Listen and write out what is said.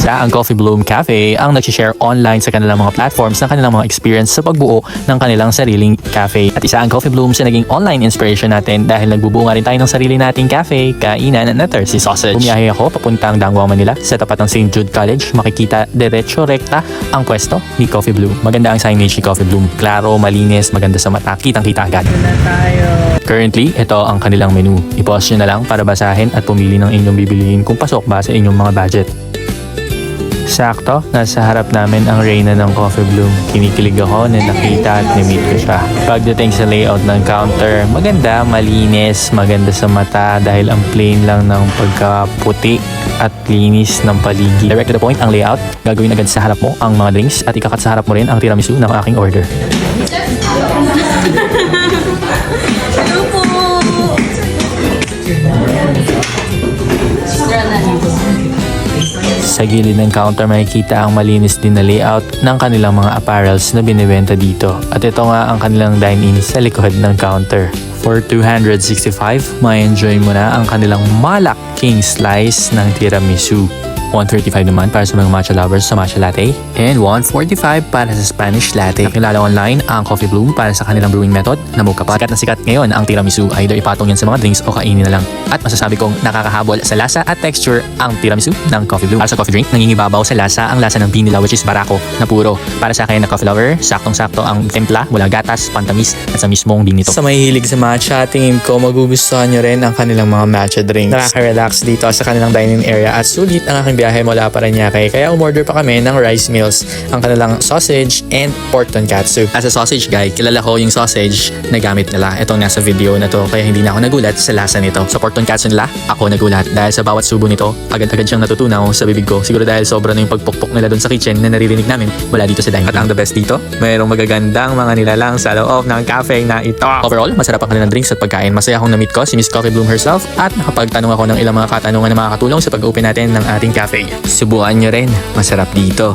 Isa ang Coffee Bloom Cafe ang nag-share online sa kanilang mga platforms ng kanilang mga experience sa pagbuo ng kanilang sariling cafe. At isa ang Coffee Bloom sa naging online inspiration natin dahil nagbubuo nga rin tayo ng sarili nating cafe, kainan na Thirsty Sausage. Bumiyahe ako papuntang Dangwang, Manila sa tapat ng St. Jude College. Makikita diretso rekta ang pwesto ni Coffee Bloom. Maganda ang signage ni Coffee Bloom. Klaro, malinis, maganda sa mata. Kitang-kita agad. Currently, ito ang kanilang menu. I-pause nyo na lang para basahin at pumili ng inyong bibilihin kung pasok ba sa inyong mga budget. Sakto, nasa harap namin ang reyna ng Coffee Bloom. Kinikilig ako na nakita at na-meet ko siya. Pagdating sa layout ng counter, maganda, malinis, maganda sa mata dahil ang plain lang ng pagkaputi at linis ng paligid. Direct to the point ang layout. Gagawin agad sa harap mo ang mga drinks at ikakat sa harap mo rin ang tiramisu ng aking order. Sa gilid ng counter makikita ang malinis din na layout ng kanilang mga apparels na binibenta dito. At ito nga ang kanilang dine-in sa likod ng counter. For 265, may enjoy mo na ang kanilang malaking slice ng tiramisu. 135 naman para sa mga matcha lovers sa matcha latte. And 145 para sa Spanish latte. Nakilala online ang Coffee Bloom para sa kanilang brewing method na mocha pot. Sikat na sikat ngayon ang tiramisu. Either ipatong yan sa mga drinks o kainin na lang. At masasabi kong nakakahabol sa lasa at texture ang tiramisu ng Coffee Bloom. Para sa coffee drink, nangingibabaw sa lasa ang lasa ng vanilla which is barako na puro. Para sa akin na coffee lover, saktong-sakto ang timpla, wala gatas, pantamis at sa mismong bean nito. Sa mahihilig sa matcha, tingin ko magugustuhan nyo rin ang kanilang mga matcha drinks. Nakaka-relax dito sa kanilang dining area at sulit ang aking biyahe mula Paranaque, kaya umorder pa kami ng rice meals, ang kanilang sausage and pork tonkatsu. As a sausage guy, kilala ko yung sausage na gamit nila. Itong nasa video na to, kaya hindi na ako nagulat sa lasa nito. Sa pork tonkatsu nila, ako nagulat dahil sa bawat subo nito, agad-agad siyang natutunaw sa bibig ko. Siguro dahil sobra na yung pagpukpok nila doon sa kitchen na naririnig namin mula dito sa dining. At ang the best dito, mayroong magagandang mga nilalang sa loob ng cafe na ito. Overall, masarap ang kanilang drinks at pagkain. Masaya akong na-meet ko si Miss Coffee Bloom herself at nakapagtanong ako ng ilang mga katanungan na makakatulong sa pag-open natin ng ating cafe. Subukan nyo rin, masarap dito.